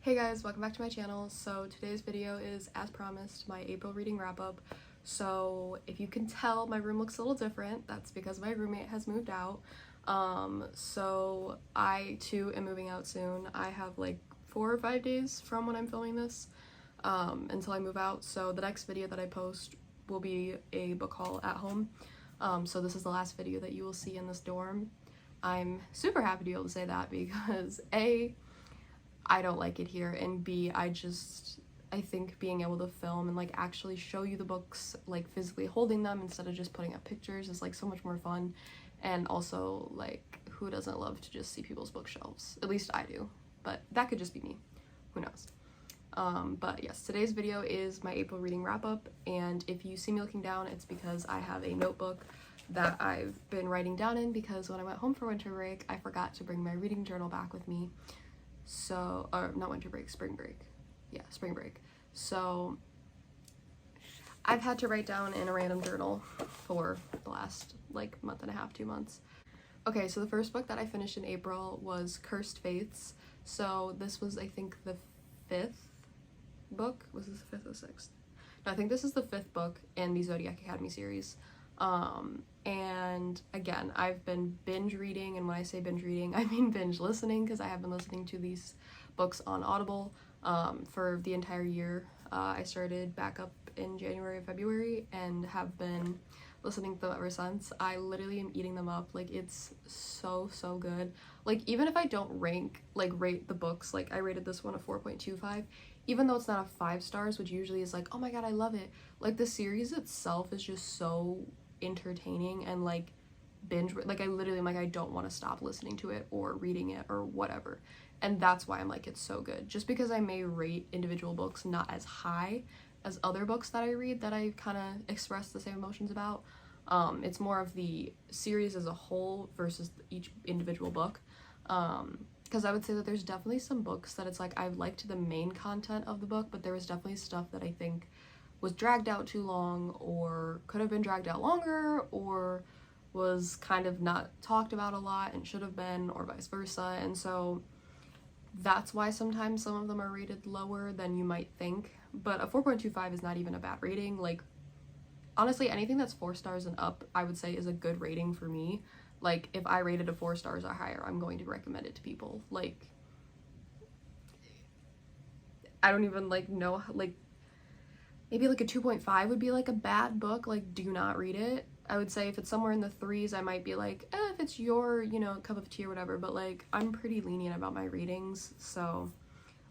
Hey guys, welcome back to my channel. So today's video is, as promised, my April reading wrap-up. So if you can tell, my room looks a little different. That's because my roommate has moved out. So I too am moving out soon. I have like 4 or 5 days from when I'm filming this until I move out. So the next video that I post will be a book haul at home. So this is the last video that you will see in this dorm. I'm super happy to be able to say that because A, I don't like it here, and B, I think being able to film and like actually show you the books, like physically holding them instead of just putting up pictures, is like so much more fun. And also, like, who doesn't love to just see people's bookshelves? At least I do, but that could just be me, who knows. But yes, today's video is my April reading wrap-up, and if you see me looking down, it's because I have a notebook that I've been writing down in, because when I went home for winter break, I forgot to bring my reading journal back with me. So, or not winter break, spring break. Yeah, spring break. So I've had to write down in a random journal for the last like month and a half, 2 months. Okay, so the first book that I finished in April was Cursed Faiths. So this was, I think, the 5th book. Was this the 5th or 6th? No, I think this is the 5th book in the Zodiac Academy series. And again, I've been binge reading, and when I say binge reading, I mean binge listening, because I have been listening to these books on Audible for the entire year. I started back up in January or February and have been listening to them ever since. I literally am eating them up. Like, it's so good. Like, even if I don't rate the books, like I rated this one a 4.25, even though it's not a 5 stars, which usually is like, oh my god, I love it. Like, the series itself is just so entertaining and like like I literally am like, I don't want to stop listening to it or reading it or whatever. And that's why I'm like, it's so good. Just because I may rate individual books not as high as other books that I read that I kind of express the same emotions about, it's more of the series as a whole versus each individual book. Because I would say that there's definitely some books that it's like I've liked the main content of the book, but there was definitely stuff that I think was dragged out too long, or could have been dragged out longer, or was kind of not talked about a lot and should have been, or vice versa. And so that's why sometimes some of them are rated lower than you might think. But a 4.25 is not even a bad rating. Like, honestly, anything that's 4 stars and up, I would say, is a good rating for me. Like, if I rated a 4 stars or higher, I'm going to recommend it to people. Like, I don't even like know, like, maybe like a 2.5 would be like a bad book, like do not read it. I would say if it's somewhere in the 3s, I might be like, if it's your, cup of tea or whatever, but like I'm pretty lenient about my ratings. So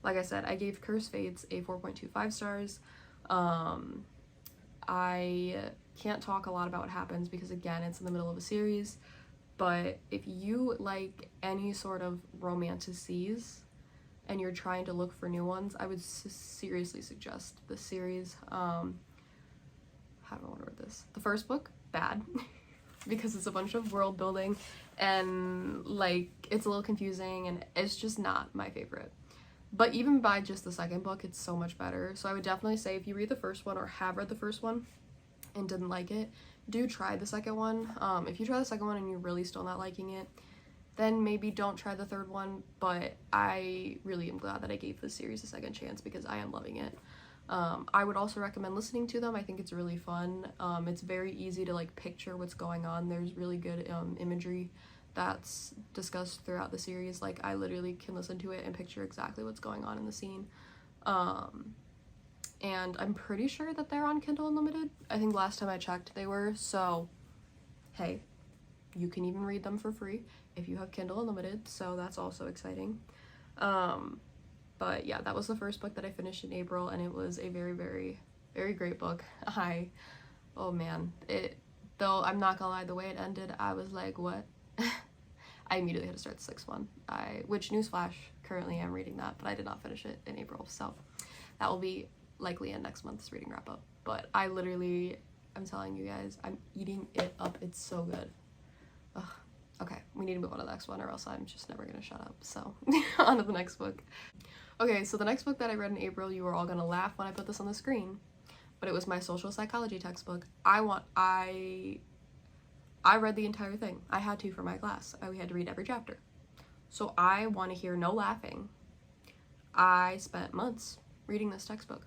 like I said, I gave Cursed Faiths a 4.25 stars. I can't talk a lot about what happens because again, it's in the middle of a series, but if you like any sort of romantices and you're trying to look for new ones, I would seriously suggest this series. How do I want to word this? The first book, bad, because it's a bunch of world building and like it's a little confusing and it's just not my favorite. But even by just the second book, it's so much better. So I would definitely say if you read the first one or have read the first one and didn't like it, do try the second one. If you try the second one and you're really still not liking it, then maybe don't try the third one. But I really am glad that I gave this series a second chance because I am loving it. I would also recommend listening to them. I think it's really fun. It's very easy to like picture what's going on. There's really good imagery that's discussed throughout the series. Like, I literally can listen to it and picture exactly what's going on in the scene. And I'm pretty sure that they're on Kindle Unlimited. I think last time I checked they were, so hey, you can even read them for free if you have Kindle Unlimited, so that's also exciting. But yeah, that was the first book that I finished in April, and it was a very great book. Oh man, though I'm not gonna lie, the way it ended, I was like, what? I immediately had to start the 6th one, which, newsflash, currently I'm reading that, but I did not finish it in April, so that will be likely in next month's reading wrap up. But I literally, I'm telling you guys, I'm eating it up. It's so good. Ugh. Okay, we need to move on to the next one or else I'm just never gonna shut up. So on to the next book. Okay, so the next book that I read in April, you were all gonna laugh when I put this on the screen, but it was my social psychology textbook. I read the entire thing. I had to for my class. We had to read every chapter. So I want to hear no laughing. I spent months reading this textbook.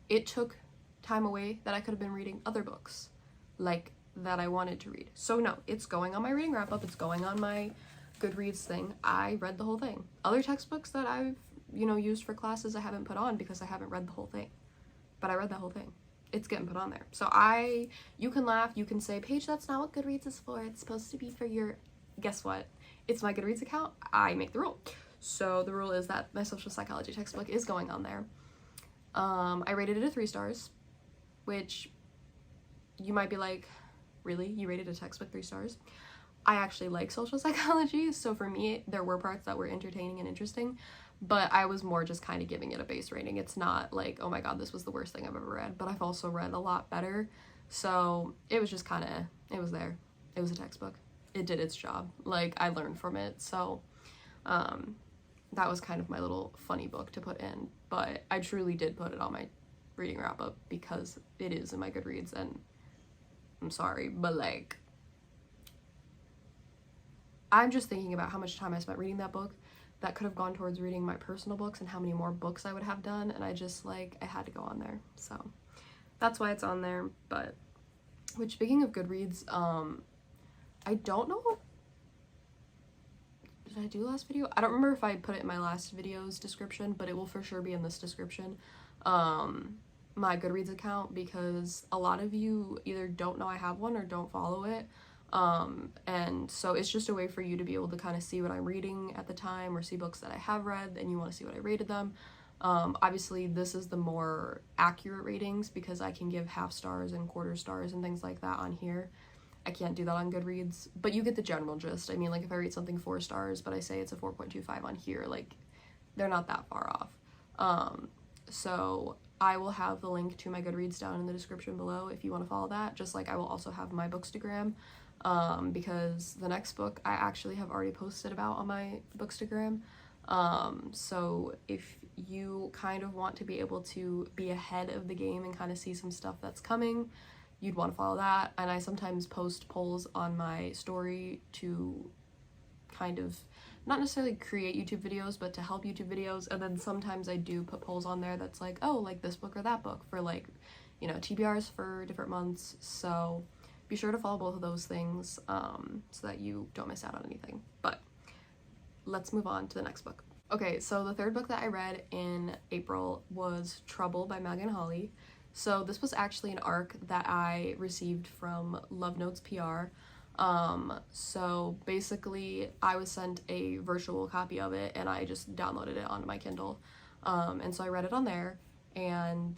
It took time away that I could have been reading other books, like, that I wanted to read. So no, it's going on my reading wrap up, it's going on my Goodreads thing. I read the whole thing. Other textbooks that I've, used for classes I haven't put on because I haven't read the whole thing. But I read the whole thing. It's getting put on there. So you can laugh, you can say, Paige, that's not what Goodreads is for. It's supposed to be for your, guess what? It's my Goodreads account. I make the rule. So the rule is that my social psychology textbook is going on there. I rated it a 3 stars, which you might be like, really? You rated a textbook 3 stars? I actually like social psychology, so for me, there were parts that were entertaining and interesting, but I was more just kind of giving it a base rating. It's not like, oh my god, this was the worst thing I've ever read, but I've also read a lot better, so it was just kind of, it was there. It was a textbook. It did its job. Like, I learned from it, so that was kind of my little funny book to put in, but I truly did put it on my reading wrap-up because it is in my Goodreads, and I'm sorry, but like, I'm just thinking about how much time I spent reading that book that could have gone towards reading my personal books and how many more books I would have done, and I just, like, I had to go on there, so that's why it's on there. But, which, speaking of Goodreads, I don't know, did I do last video? I don't remember if I put it in my last video's description, but it will for sure be in this description, my Goodreads account, because a lot of you either don't know I have one or don't follow it. And so it's just a way for you to be able to kind of see what I'm reading at the time, or see books that I have read and you want to see what I rated them. Obviously this is the more accurate ratings because I can give half stars and quarter stars and things like that on here. I can't do that on Goodreads, but you get the general gist. I mean, like, if I rate something 4 stars, but I say it's a 4.25 on here, like, they're not that far off. So I will have the link to my Goodreads down in the description below if you want to follow that, just like I will also have my Bookstagram, because the next book I actually have already posted about on my Bookstagram. So if you kind of want to be able to be ahead of the game and kind of see some stuff that's coming, you'd want to follow that. And I sometimes post polls on my story to kind of not necessarily create YouTube videos, but to help YouTube videos. And then sometimes I do put polls on there that's like, oh, like this book or that book, for like, TBRs for different months. So be sure to follow both of those things, so that you don't miss out on anything. But let's move on to the next book. Okay, so the third book that I read in April was Trouble by Megan Hawley. So this was actually an ARC that I received from Love Notes PR. So basically I was sent a virtual copy of it and I just downloaded it onto my Kindle. And so I read it on there, and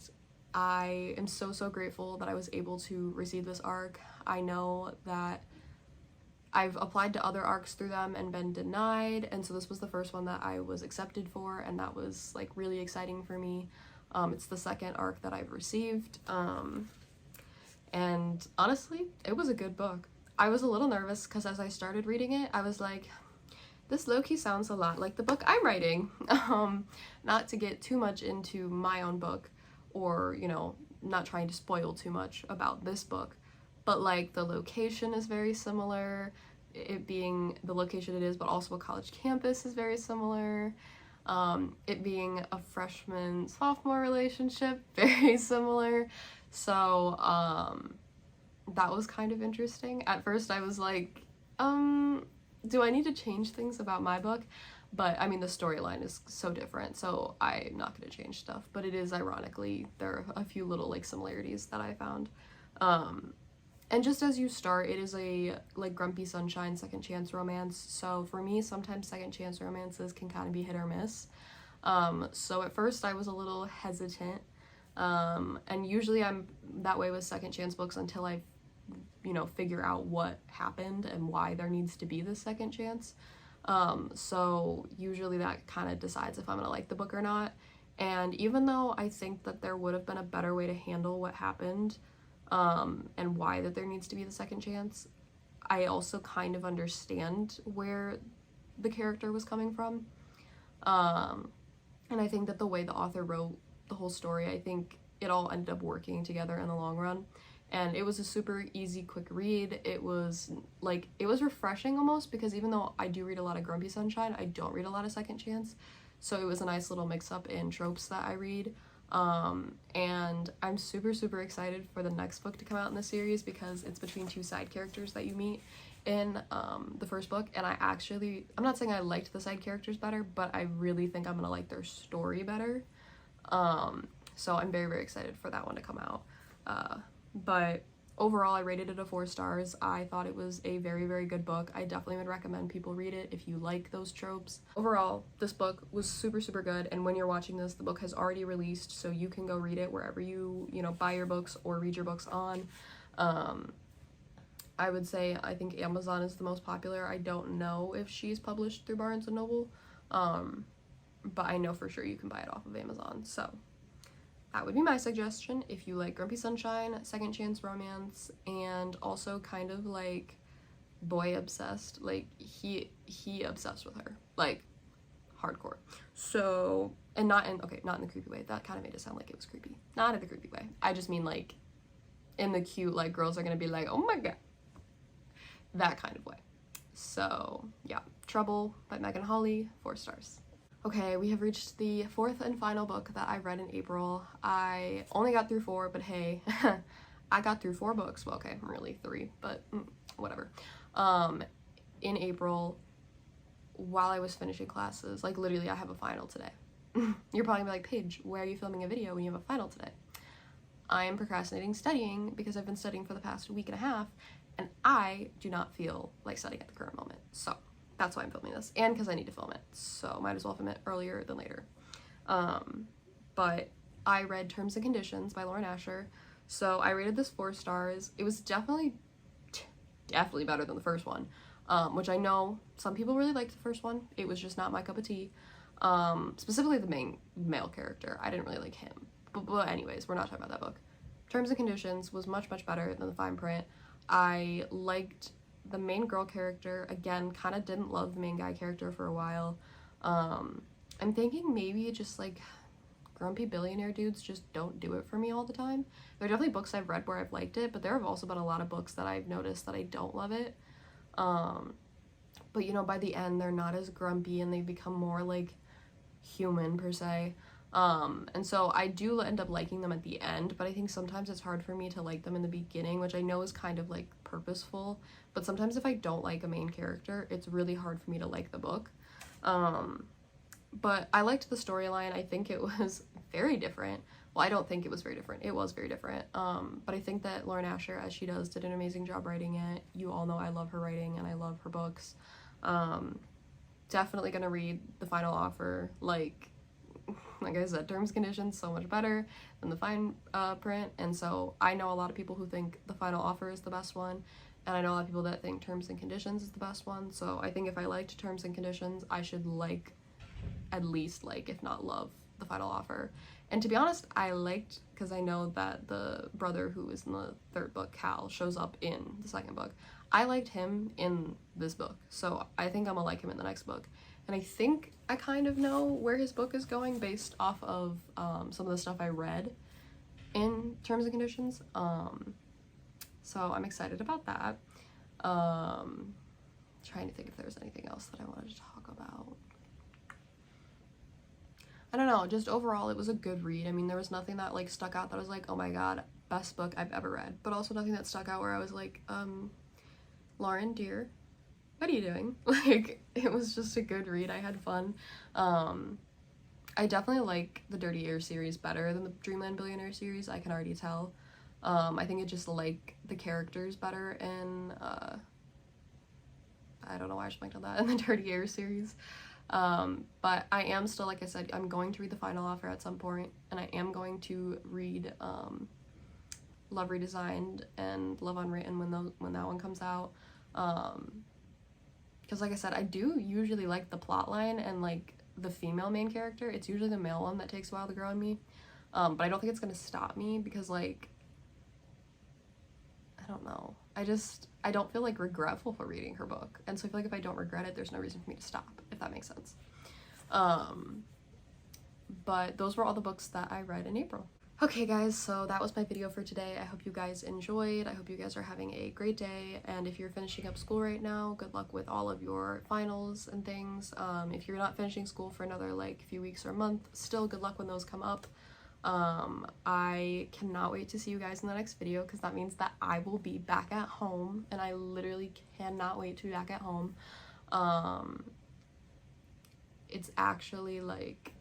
I am so grateful that I was able to receive this ARC. I know that I've applied to other ARCs through them and been denied, and so this was the first one that I was accepted for, and that was like really exciting for me. It's the second ARC that I've received, and honestly, it was a good book. I was a little nervous because as I started reading it, I was like, this low-key sounds a lot like the book I'm writing. Not to get too much into my own book, or, not trying to spoil too much about this book, but like the location is very similar, it being the location it is, but also a college campus is very similar. It being a freshman-sophomore relationship, very similar. So, that was kind of interesting. At first I was like, do I need to change things about my book? But I mean, the storyline is so different, so I'm not going to change stuff. But it is, ironically, there are a few little like similarities that I found. And just as you start, it is a like Grumpy Sunshine second chance romance. So for me, sometimes second chance romances can kind of be hit or miss. So at first I was a little hesitant. And usually I'm that way with second chance books until I, figure out what happened and why there needs to be this second chance. So usually that kind of decides if I'm gonna like the book or not. And even though I think that there would have been a better way to handle what happened, and why that there needs to be the second chance, I also kind of understand where the character was coming from. And I think that the way the author wrote the whole story, I think it all ended up working together in the long run. And it was a super easy, quick read. It was refreshing almost, because even though I do read a lot of Grumpy Sunshine, I don't read a lot of second chance. so it was a nice little mix-up in tropes that I read. And I'm super excited for the next book to come out in the series because it's between two side characters that you meet in the first book, and I'm not saying I liked the side characters better, but I really think I'm gonna like their story better. So I'm very excited for that one to come out. But overall, I rated it a 4 stars. I thought it was a very good book. I definitely would recommend people read it if you like those tropes. Overall, this book was super good, and when you're watching this, the book has already released, so you can go read it wherever you buy your books or read your books on. I would say I think Amazon is the most popular. I don't know if she's published through Barnes & Noble, but I know for sure you can buy it off of Amazon, so that would be my suggestion if you like Grumpy Sunshine, second chance romance, and also kind of like boy obsessed. Like he obsessed with her, like hardcore. So, and not in the creepy way. That kind of made it sound like it was creepy. Not in the creepy way. I just mean like in the cute, like girls are gonna be like, oh my god, that kind of way. So yeah, Trouble by Megan Hawley, 4 stars. Okay, we have reached the 4th and final book that I read in April. I only got through 4, but hey, I got through 4 books. Well, okay, really 3, but whatever. In April, while I was finishing classes, like literally I have a final today. You're probably gonna be like, Paige, why are you filming a video when you have a final today? I am procrastinating studying because I've been studying for the past week and a half, and I do not feel like studying at the current moment. So that's why I'm filming this, and because I need to film it, so might as well film it earlier than later. But I read Terms and Conditions by Lauren Asher, so I rated this 4 stars. It was definitely better than the first one, which I know some people really liked the first one. It was just not my cup of tea. Specifically the main male character. I didn't really like him. But anyways, we're not talking about that book. Terms and Conditions was much better than the fine print. I liked the main girl character. Again, kind of didn't love the main guy character for a while. I'm thinking maybe just like grumpy billionaire dudes just don't do it for me all the time. There are definitely books I've read where I've liked it, but there have also been a lot of books that I've noticed that I don't love it. But by the end they're not as grumpy and they become more like human per se. And so I do end up liking them at the end, but I think sometimes it's hard for me to like them in the beginning, which I know is kind of like purposeful, but sometimes if I don't like a main character, it's really hard for me to like the book. But I liked the storyline. I think it was very different. Well, I don't think it was very different. It was very different. But I think that Lauren Asher, as she does, did an amazing job writing it. You all know I love her writing and I love her books. Definitely gonna read The Final Offer. Like I said, Terms and Conditions so much better than the fine print, and so I know a lot of people who think The Final Offer is the best one, and I know a lot of people that think Terms and Conditions is the best one. So I think if I liked Terms and Conditions, I should like, at least like, if not love, The Final Offer. And to be honest, I liked, because I know that the brother who is in the 3rd book, Cal, shows up in the 2nd book. I liked him in this book, so I think I'm gonna like him in the next book. And I think I kind of know where his book is going based off of some of the stuff I read in Terms and Conditions. So I'm excited about that. Trying to think if there's anything else that I wanted to talk about. I don't know, just overall it was a good read. I mean, there was nothing that like stuck out that I was like, oh my god, best book I've ever read. But also nothing that stuck out where I was like, Lauren, dear, what are you doing? Like, it was just a good read. I had fun. I definitely like the Dirty Air series better than the Dreamland Billionaire series. I can already tell. I think I just like the characters better in, I don't know why I just blanked on that, in the Dirty Air series. But I am still, like I said, I'm going to read The Final Offer at some point, and I am going to read Love Redesigned and Love Unwritten when that one comes out. Because like I said, I do usually like the plot line and like the female main character. It's usually the male one that takes a while to grow on me. But I don't think it's gonna stop me because like, I don't know. I don't feel like regretful for reading her book. And so I feel like if I don't regret it, there's no reason for me to stop, if that makes sense. But those were all the books that I read in April. Okay guys, so that was my video for today. I hope you guys enjoyed. I hope you guys are having a great day, and if you're finishing up school right now, good luck with all of your finals and things. If you're not finishing school for another like few weeks or a month, still good luck when those come up. I cannot wait to see you guys in the next video because that means that I will be back at home, and I literally cannot wait to be back at home. It's actually like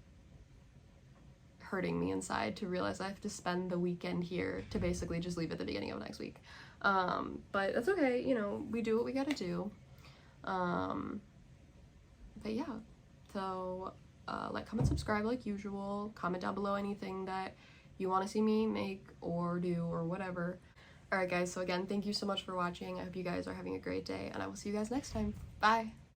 hurting me inside to realize I have to spend the weekend here to basically just leave at the beginning of next week. But that's okay, you know, we do what we gotta do. But yeah, so like, comment, subscribe like usual, comment down below anything that you want to see me make or do or whatever. Alright guys, so again, thank you so much for watching. I hope you guys are having a great day, and I will see you guys next time. Bye!